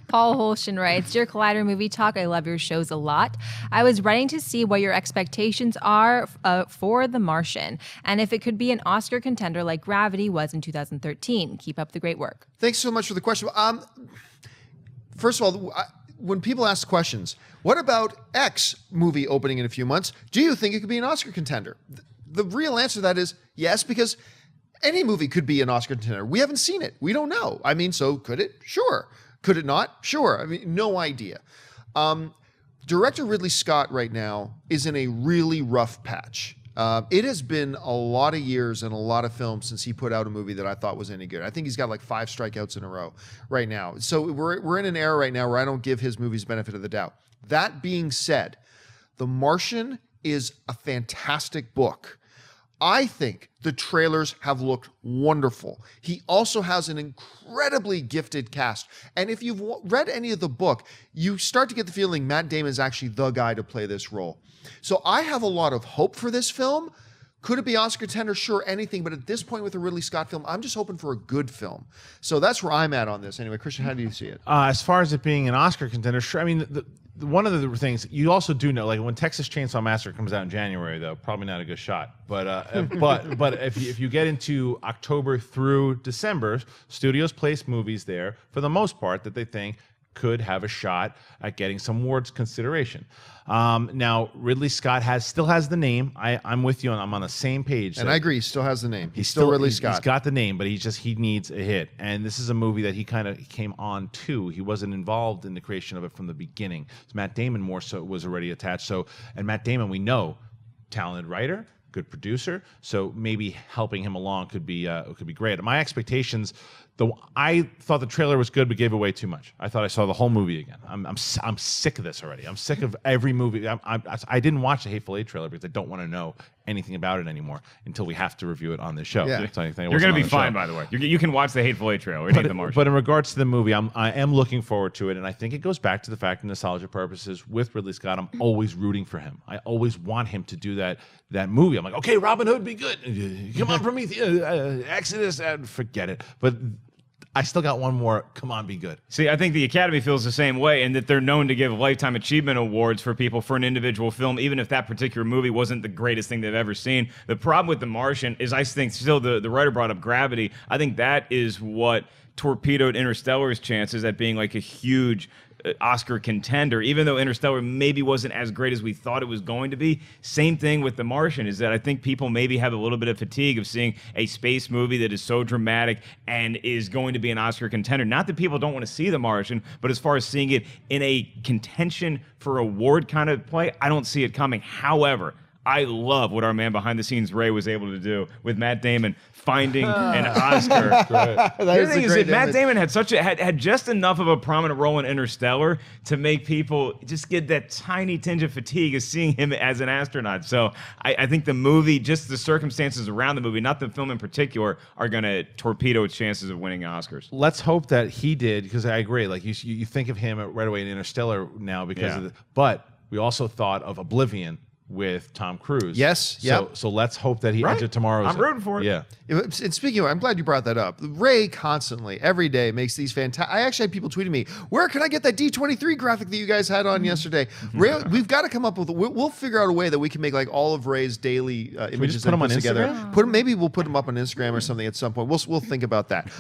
Paul Hoelschen writes, Dear Collider Movie Talk, I love your shows a lot. I was writing to see what your expectations are for The Martian, and if it could be an Oscar contender like Gravity was in 2013. Keep up the great work. Thanks so much for the question. First of all, when people ask questions, what about X movie opening in a few months? Do you think it could be an Oscar contender? The real answer to that is yes, because any movie could be an Oscar contender. We haven't seen it. We don't know. I mean, so could it? Sure. Could it not? Sure. I mean, no idea. Director Ridley Scott right now is in a really rough patch. It has been a lot of years and a lot of films since he put out a movie that I thought was any good. I think he's got like 5 strikeouts in a row right now. So we're in an era right now where I don't give his movies benefit of the doubt. That being said, The Martian is a fantastic book. I think the trailers have looked wonderful. He also has an incredibly gifted cast. And if you've read any of the book, you start to get the feeling Matt Damon is actually the guy to play this role. So I have a lot of hope for this film. Could it be Oscar contender? Sure, anything. But at this point with a Ridley Scott film, I'm just hoping for a good film. So that's where I'm at on this. Anyway, Christian, how do you see it? As far as it being an Oscar contender, sure. I mean, one of the things you also do know, like when Texas Chainsaw Massacre comes out in January, though, probably not a good shot. But but if you get into October through December, studios place movies there for the most part that they think could have a shot at getting some awards consideration. Now Ridley Scott still has the name. I'm with you, I'm on the same page. And I agree, he still has the name. He's still Ridley Scott. He's got the name, but he needs a hit. And this is a movie that he kind of came on to. He wasn't involved in the creation of it from the beginning. So Matt Damon more so was already attached. And Matt Damon, we know, talented writer, good producer. So maybe helping him along could be great. My expectations. I thought the trailer was good, but gave away too much. I thought I saw the whole movie again. I'm sick of this already. I'm sick of every movie. I didn't watch the Hateful Eight trailer because I don't want to know anything about it anymore until we have to review it on this show. Yeah. You're going to be fine, by the way. You can watch the Hateful Eight trailer. But in regards to the movie, I am looking forward to it, and I think it goes back to the fact, of nostalgia purposes, with Ridley Scott, I'm always rooting for him. I always want him to do that movie. I'm like, okay, Robin Hood, be good. Come on, Prometheus, Exodus, forget it. But I still got one more. Come on, be good. See, I think the Academy feels the same way, and that they're known to give Lifetime Achievement Awards for people for an individual film, even if that particular movie wasn't the greatest thing they've ever seen. The problem with The Martian is, I think, still the writer brought up Gravity. I think that is what torpedoed Interstellar's chances at being like a huge Oscar contender, even though Interstellar maybe wasn't as great as we thought it was going to be. Same thing with The Martian, is that I think people maybe have a little bit of fatigue of seeing a space movie that is so dramatic and is going to be an Oscar contender. Not that people don't want to see The Martian, but as far as seeing it in a contention for award kind of play, I don't see it coming. However, I love what our man behind the scenes, Ray, was able to do with Matt Damon finding an Oscar. The thing is that Matt Damon had just enough of a prominent role in Interstellar to make people just get that tiny tinge of fatigue of seeing him as an astronaut. So I think the movie, just the circumstances around the movie, not the film in particular, are going to torpedo its chances of winning Oscars. Let's hope that he did, because I agree. Like you think of him right away in Interstellar now because of but we also thought of Oblivion with Tom Cruise. Yes. So let's hope that he entered tomorrow's. I'm rooting for it. Yeah. And speaking of, I'm glad you brought that up. Ray constantly, every day, makes these fantastic. I actually had people tweeting me, where can I get that D23 graphic that you guys had on yesterday? Ray, we've got to come up with. We'll figure out a way that we can make like all of Ray's daily images just put them on together. Instagram? Maybe we'll put them up on Instagram or something at some point. We'll think about that.